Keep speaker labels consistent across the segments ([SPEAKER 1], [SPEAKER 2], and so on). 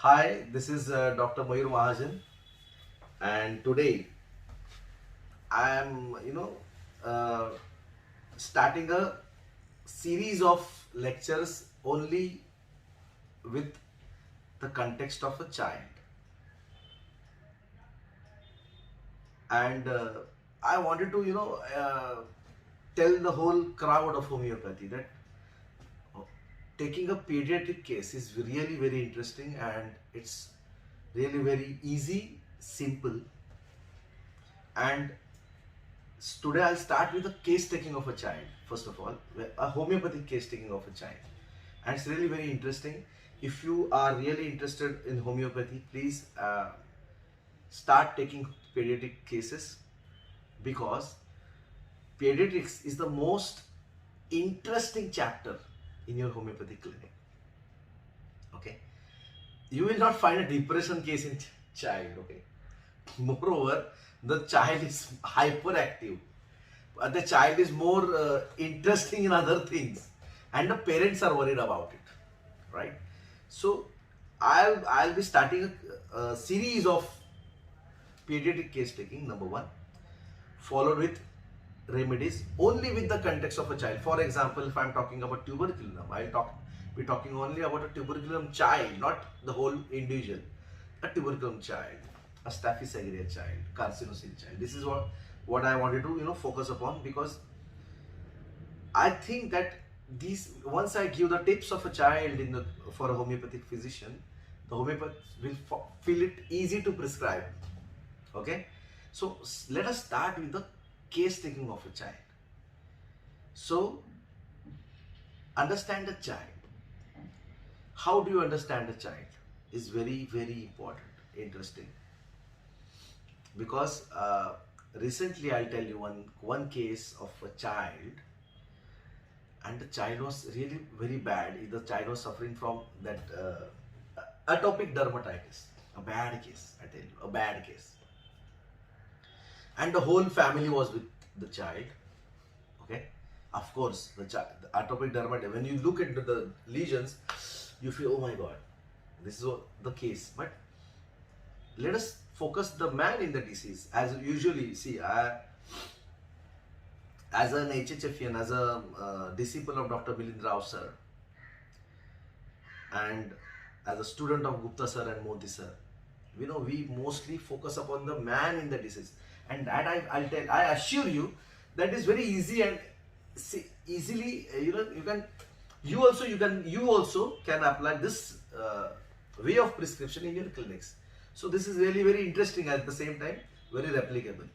[SPEAKER 1] Hi, this is Dr. Mayur Mahajan, and today I am, uh, starting a series of lectures only with the context of a child, and I wanted to, tell the whole crowd of homeopathy that taking a pediatric case is really very interesting, and it's really very easy, simple, and today I'll start with a case taking of a child. First of all, a homeopathic case taking of a child, and it's really very interesting. If you are really interested in homeopathy, please start taking pediatric cases, because pediatrics is the most interesting chapter in your homeopathic clinic. Okay, you will not find a depression case in child. Okay, moreover, the child is hyperactive. The child is more interesting in other things, and the parents are worried about it, right? So I'll be starting a series of pediatric case taking, number one, followed with remedies only with the context of a child. For example, if I'm talking about tuberculum, be talking only about a tuberculum child, not the whole individual. A tuberculum child, a Staphylococcus aureus child, carcinosin child. This is what I wanted to focus upon, because I think that these, once I give the tips of a child for a homeopathic physician, the homeopath will feel it easy to prescribe. Okay, so let us start with the case taking of a child. So understand a child. How do you understand a child is very very important, interesting, because recently I'll tell you one case of a child, and the child was really very bad. The child was suffering from that atopic dermatitis, a bad case, I tell you, a bad case, and the whole family was with the child. Okay, of course, the atopic dermatitis, when you look into the lesions, you feel, oh my god, this is the case. But let us focus the man in the disease. As usually, see, as an HHFian, as a disciple of Dr. Milind Rao sir, and as a student of Gupta sir and Modi sir, we mostly focus upon the man in the disease, and that I assure you, that is very easy, and easily you also can apply this way of prescription in your clinics. So this is really very interesting, at the same time very replicable.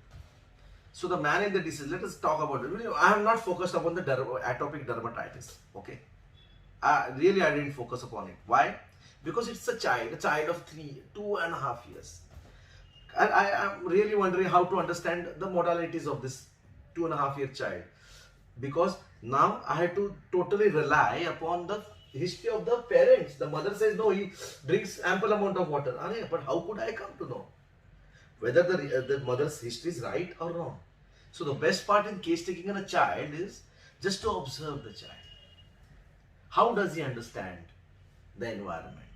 [SPEAKER 1] So the man in the disease, let us talk about it. I am not focused upon the atopic dermatitis. Okay, really I didn't focus upon it. Why? Because it's a child of 2.5 years. And I am really wondering how to understand the modalities of this 2.5-year child, because now I had to totally rely upon the history of the parents. The mother says no, he drinks ample amount of water. But how could I come to know whether the mother's history is right or wrong? So the best part in case taking in a child is just to observe the child. How does he understand the environment?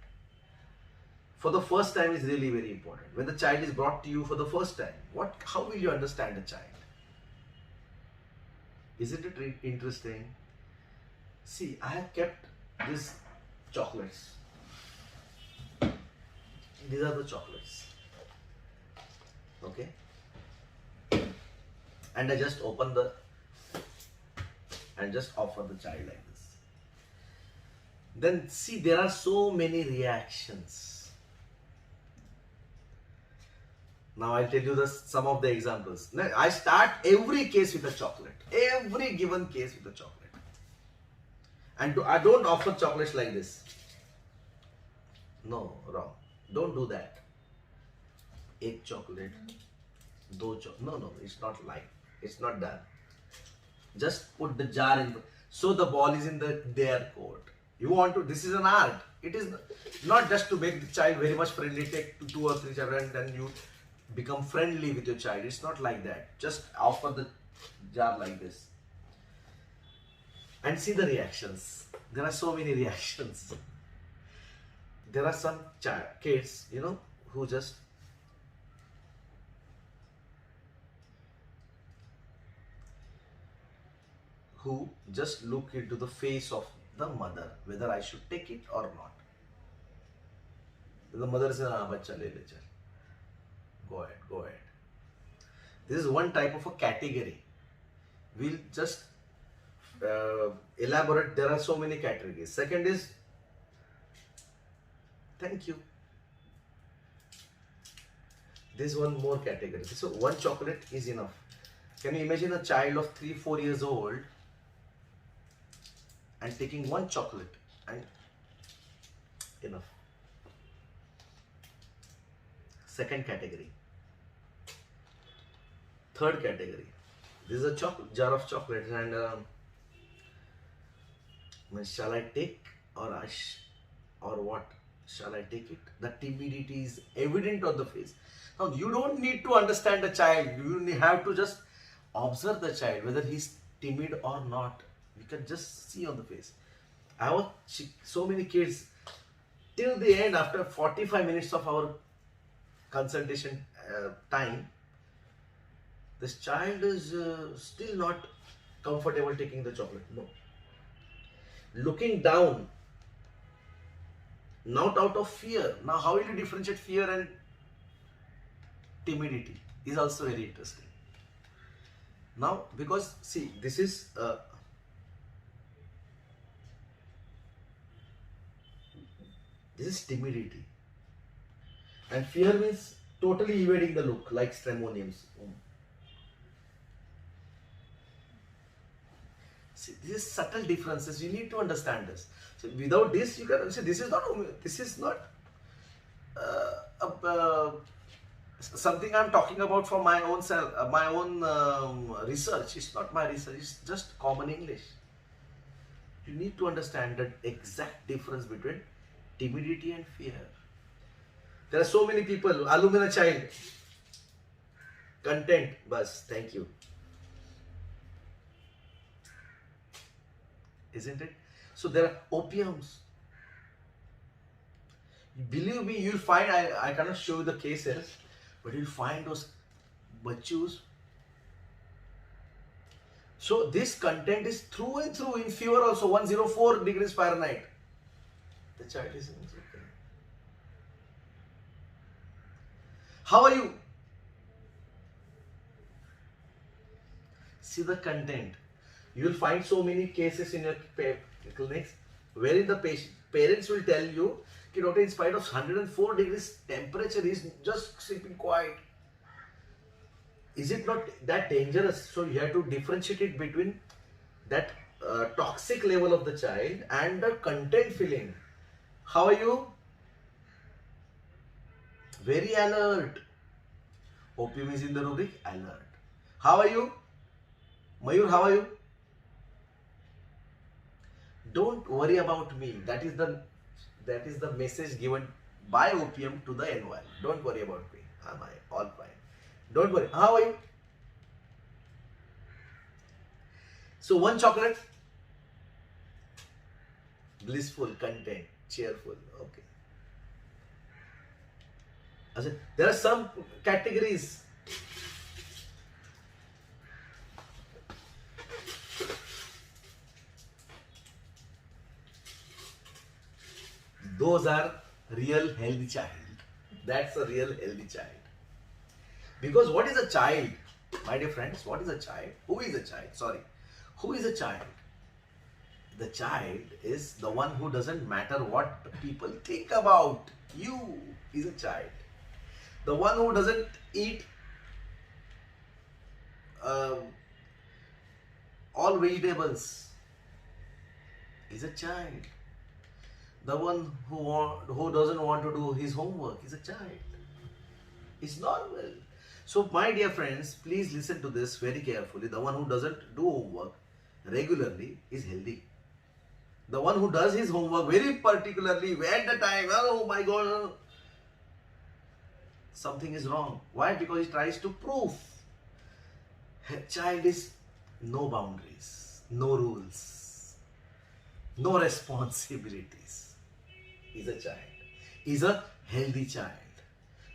[SPEAKER 1] For the first time is really very important. When the child is brought to you for the first time, how will you understand a child? Isn't it interesting? See, I have kept these chocolates. These are the chocolates. Okay? And I just open and just offer the child like this. Then see, there are so many reactions. Now I'll tell you some of the examples. Now, I start every case with a chocolate. Every given case with a chocolate. And I don't offer chocolates like this. No, wrong. Don't do that. Ek chocolate, do chocolate. No, it's not like. It's not done. Just put the jar in. So the ball is in their court. You want to, this is an art. It is not just to make the child very much friendly. Take 2 or 3 children and then you become friendly with your child. It's not like that. Just offer the jar like this. And see the reactions. There are so many reactions. there are some kids, who just look into the face of the mother whether I should take it or not. The mother says, "Ah, bacha le le chal. Go ahead, go ahead." This is one type of a category. We'll just elaborate. There are so many categories. Second is, thank you. This one more category. So one chocolate is enough. Can you imagine a child of 3-4 years old and taking one chocolate and enough? Second category. Third category. This is a jar of chocolate, and shall I take or what? Shall I take it? The timidity is evident on the face. Now you don't need to understand the child. You have to just observe the child whether he's timid or not. You can just see on the face. I have so many kids till the end. After 45 minutes of our consultation time, this child is still not comfortable taking the chocolate. No. Looking down, not out of fear. Now, how will you differentiate fear and timidity? Is also very interesting. Now, because see, this is timidity, and fear means totally evading the look, like stramoniums. See, these subtle differences, you need to understand this. So without this, you can say this is not something I'm talking about for my own self, my own research. It's not my research. It's just common English. You need to understand the exact difference between timidity and fear. There are so many people. Alumina child. Content. Bas. Thank you. Isn't it? So there are opiums. Believe me, you'll find, I cannot show you the cases, but you'll find those bachus. So this content is through and through in fever also, 104 degrees Fahrenheit. The child is in okay. How are you? See the content. You will find so many cases in your clinics wherein the parents will tell you, doctor, in spite of 104 degrees temperature, he is just sleeping quiet. Is it not that dangerous? So you have to differentiate it between that toxic level of the child and the content feeling. How are you? Very alert. Opium is in the rubric alert. How are you? Mayur, how are you? Don't worry about me. That is the message given by opium to the environment. Don't worry about me. Am I all fine? Don't worry. How are you? So one chocolate, blissful, content, cheerful. Okay. There are some categories. Those are real healthy child. That's a real healthy child. Because what is a child? My dear friends, what is a child? Who is a child? Sorry. Who is a child? The child is the one who doesn't matter what people think about you is a child. The one who doesn't eat all vegetables is a child. The one who doesn't want to do his homework is a child. It's normal. So my dear friends, please listen to this very carefully. The one who doesn't do homework regularly is healthy. The one who does his homework very particularly at the time, oh my God, something is wrong. Why? Because he tries to prove. A child is no boundaries, no rules, no responsibilities. He's a child. is a healthy child.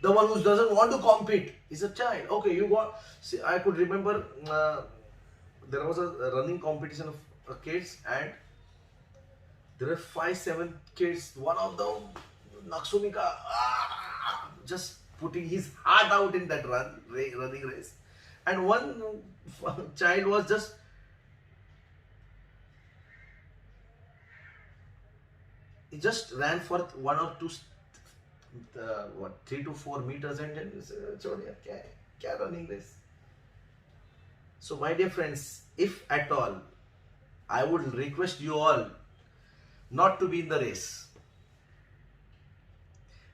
[SPEAKER 1] The one who doesn't want to compete is a child. Okay, you got. See, I could remember there was a running competition of kids, and there were 5, 7 kids. One of them, Naksumika, just putting his heart out in that running race, and one child was just he just ran for 1 or 2 3 to 4 meters, and then chodiya kya running race. So my dear friends, if at all, I would request you all not to be in the race.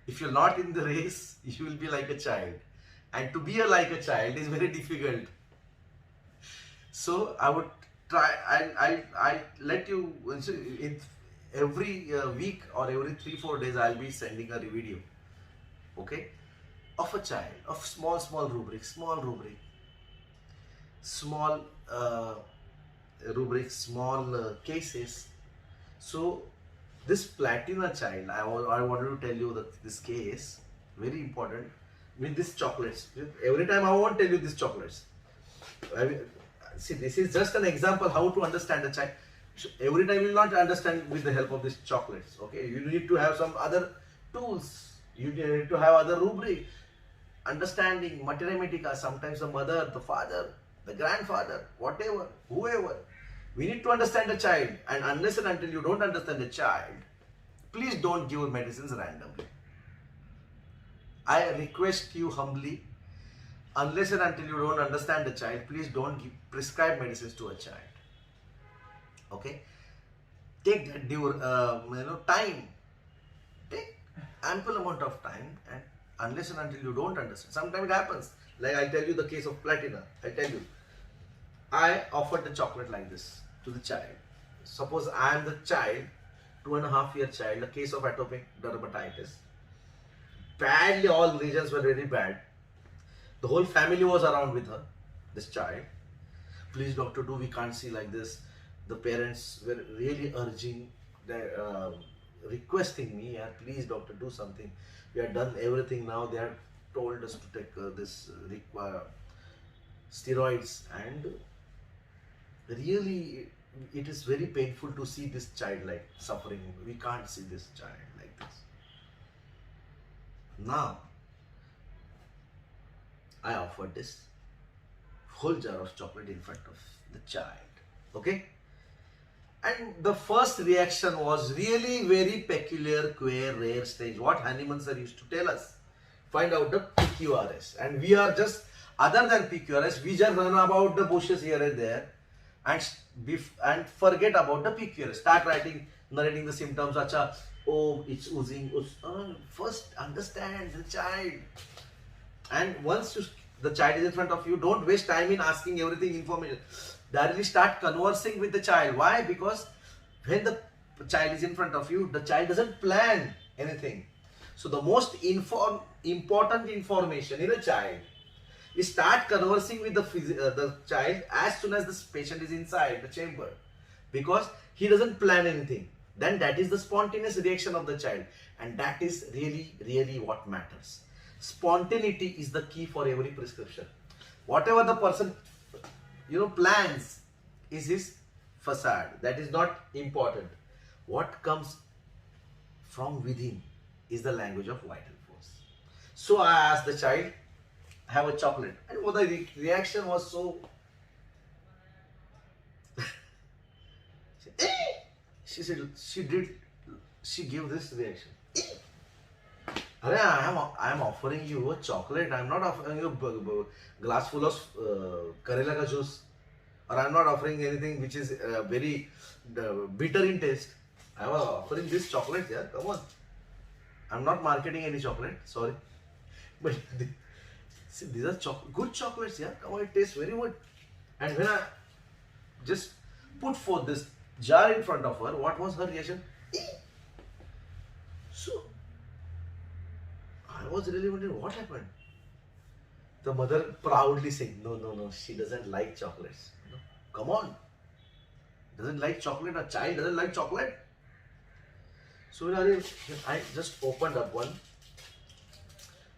[SPEAKER 1] If you're not in the race, you will be like a child, and to be like a child is very difficult. So I would try. I let you in every week or every 3-4 days. I'll be sending a video, okay, of a child, of small rubric, small cases. So this platina child, I wanted to tell you that this case, very important, with these chocolates. Every time I won't tell you these chocolates. See, this is just an example how to understand a child. Every time you will not understand with the help of these chocolates. Okay, you need to have some other tools. You need to have other rubric. Understanding, mathematica, sometimes the mother, the father, the grandfather, whatever, whoever. We need to understand the child, and unless and until you don't understand the child, please don't give medicines randomly. I request you humbly, unless and until you don't understand the child, please don't prescribe medicines to a child. Okay? Take that time. Take ample amount of time, and unless and until you don't understand. Sometimes it happens. Like I tell you the case of platina. I tell you, I offered the chocolate like this to the child. Suppose I am the child, 2.5-year child, a case of atopic dermatitis. Badly, all regions were very bad. The whole family was around with her, this child. Please doctor, we can't see like this. The parents were really urging, requesting me, please doctor, do something. We have done everything now. They have told us to take this steroids, and really it is very painful to see this child like suffering. We can't see this child like this. Now I offered this whole jar of chocolate in front of the child. Okay, and the first reaction was really very peculiar, queer, rare, strange. What Hahnemann sir used to tell us, find out the PQRS, and we are just, other than PQRS, we just run about the bushes here and there, and forget about the PQRS. Start narrating the symptoms. Acha, oh, it's oozing. First understand the child, and once the child is in front of you, don't waste time in asking everything information. Directly start conversing with the child. Why? Because when the child is in front of you, the child doesn't plan anything. So the most important information in a child is start conversing with the child as soon as the patient is inside the chamber, because he doesn't plan anything. Then that is the spontaneous reaction of the child, and that is really what matters. Spontaneity is the key for every prescription. Whatever the person plans is his facade. That is not important. What comes from within is the language of vital force. So I asked the child, have a chocolate, and the reaction was so she said, she gave this reaction. I am offering you a chocolate. I am not offering you a glass full of Karela ka juice, or I am not offering anything which is very bitter in taste. I am offering this chocolate. Yeah, come on. I am not marketing any chocolate. Sorry, but see, these are good chocolates. Yeah, come on, it tastes very good. And when I just put forth this jar in front of her, what was her reaction? So I was really wondering what happened. The mother proudly saying, no, she doesn't like chocolates. No, come on, doesn't like chocolate? A child doesn't like chocolate? So I just opened up one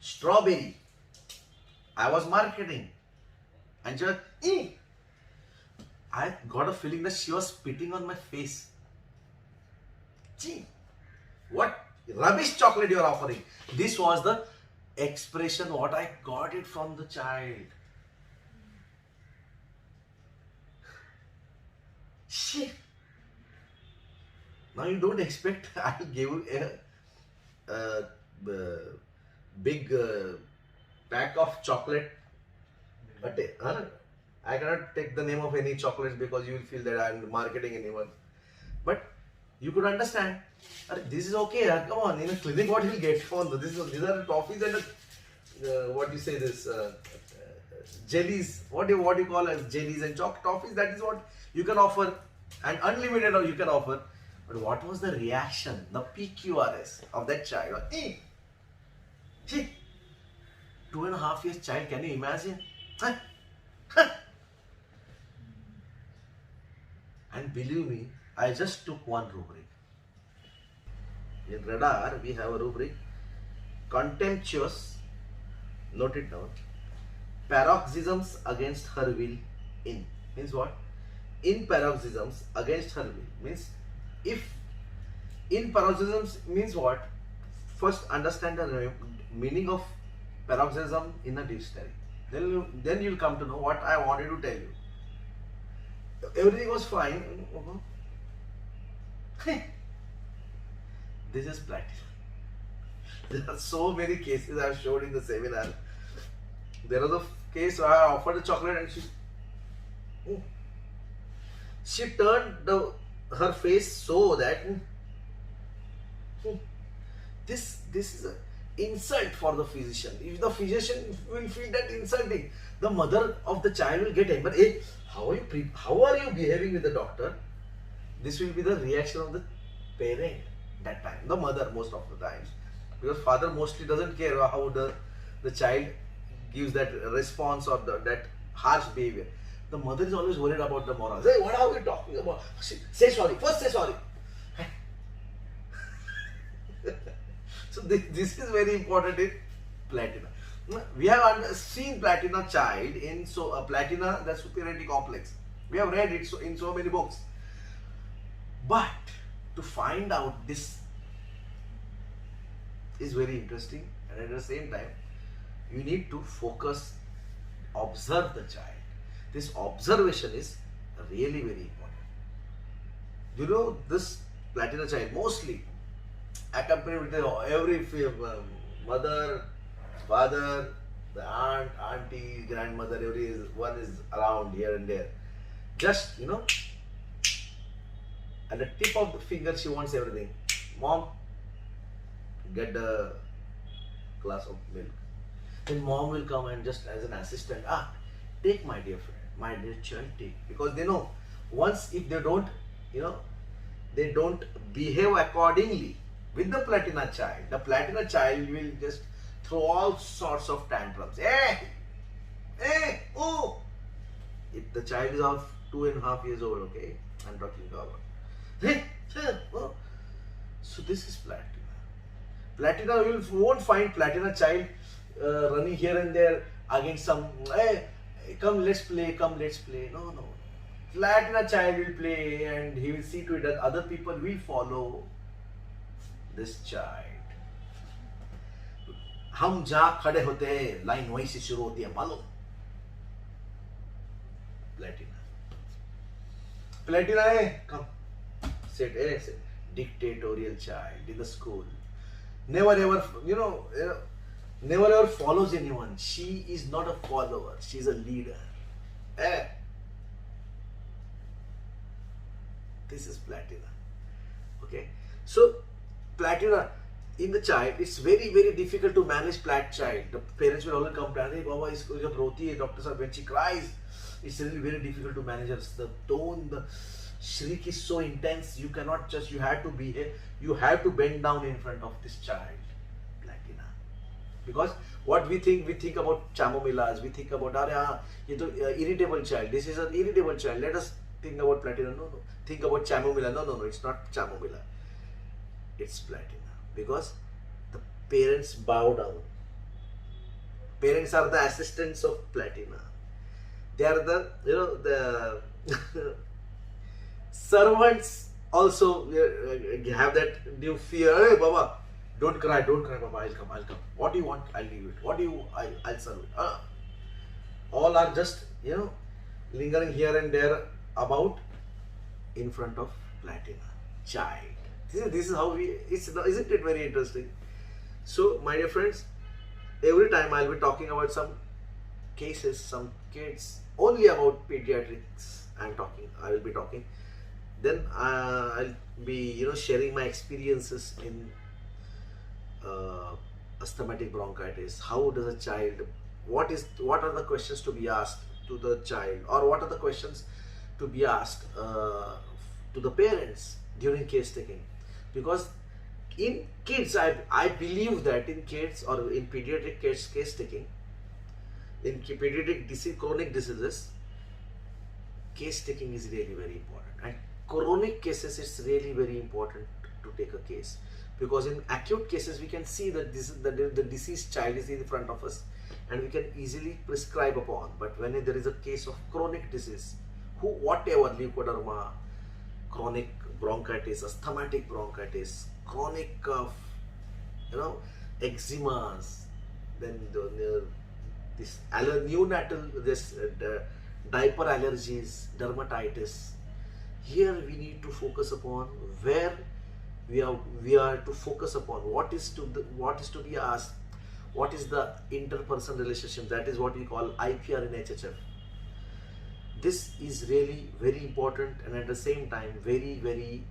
[SPEAKER 1] strawberry. I was marketing, and just I got a feeling that she was spitting on my face. Gee, what rubbish chocolate you are offering? This was the expression what I got it from the child. Shit. Now you don't expect I'll give you a big pack of chocolate. But I cannot take the name of any chocolates because you will feel that I'm marketing anyone. But you could understand. This is okay. Come on, in a clinic, what he'll get? Come on, these are toffees and what you say this jellies. What do you call as jellies and toffees? That is what you can offer, and unlimited you can offer. But what was the reaction, the PQRS of that child? See, 2.5 years child. Can you imagine? And believe me, I just took one rubric. In radar, we have a rubric, contemptuous, note it down, paroxysms against her will in. Means what? In paroxysms against her will. Means if in paroxysms means what? First understand the meaning of paroxysm in a dictionary. Then you'll come to know what I wanted to tell you. Everything was fine. This is platinum. There are so many cases I have showed in the seminar. There was a case where I offered a chocolate and she turned her face so that this is an insult for the physician. If the physician will feel that insulting, the mother of the child will get angry. Hey, how are you behaving with the doctor? This will be the reaction of the parent that time, the mother most of the times, because father mostly doesn't care how the child gives that response or that harsh behavior. The mother is always worried about the morals. Hey, what are we talking about? Say sorry. First say sorry. So this is very important in Platina. We have seen Platina child in Platina, the superiority complex. We have read it in so many books. But to find out this is very interesting, and at the same time you need to focus, observe the child. This observation is really very important. You know, this Platina child mostly accompanied with every mother, father, the aunt, auntie, grandmother, everyone is around here and there. Just, at the tip of the finger she wants everything. Mom, get the glass of milk. Then mom will come and just as an assistant, take my dear friend, my dear child, take. Because they know, once if they don't, they don't behave accordingly with the Platina child, the Platina child will just throw all sorts of tantrums. Oh! If the child is of 2.5 years old, okay, I'm talking about. Oh. So this is Platina. Platina, you won't find Platina child running here and there against some, come let's play, No. Platina child will play and he will see to it that other people will follow this child. हम जहाँ खड़े होते हैं line वहीं से शुरू होती है, मालूम? Platina है, come sit, sit. Dictatorial child in the school, never ever never ever follows anyone. She is not a follower, she is a leader. This is Platina. Okay, so Platina in the child, it's very very difficult to manage Plat child. The parents will always complain, hey Baba, isko jab roti hai, doctor sir, when she cries, it's really very difficult to manage her. The tone, the shriek is so intense, you cannot just, you have to behave, you have to bend down in front of this child, Platina. Because what we think about Chamomillas, we think about, irritable child, this is an irritable child, let us think about Platina. No, think about Chamomilla. No, it's not Chamomilla. it's platina, because the parents bow down. Parents are the assistants of platina. They are the, the servants also have that new fear. Hey, Baba, don't cry, Baba. I'll come. What do you want? I'll give it. What do you? I'll serve it. All are just lingering here and there about in front of platina child. This is how we. Isn't it very interesting? So, my dear friends, every time I'll be talking about some cases, some kids, only about pediatrics. I will be talking. Then I'll be sharing my experiences in asthmatic bronchitis. How does a child? What are the questions to be asked to the child, or what are the questions to be asked to the parents during case taking? Because in kids, I believe that in kids or in pediatric case taking, in pediatric chronic diseases, case taking is really very important. And chronic cases, it's really very important to take a case, because in acute cases we can see that the deceased child is in front of us and we can easily prescribe upon. But when there is a case of chronic disease, whatever, leukoderma, chronic bronchitis, asthmatic bronchitis, chronic cough, eczemas, then this neonatal, diaper allergies, dermatitis. Here we need to focus upon where we are to focus upon what is to be asked, what is the interpersonal relationship. That is what we call IPR in HHF. This is really very important, and at the same time very, very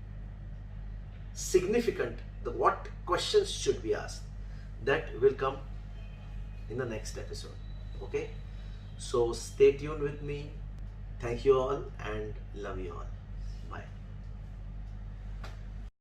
[SPEAKER 1] significant. What questions should be asked, that will come in the next episode. Okay, so stay tuned with me. Thank you all and love you all.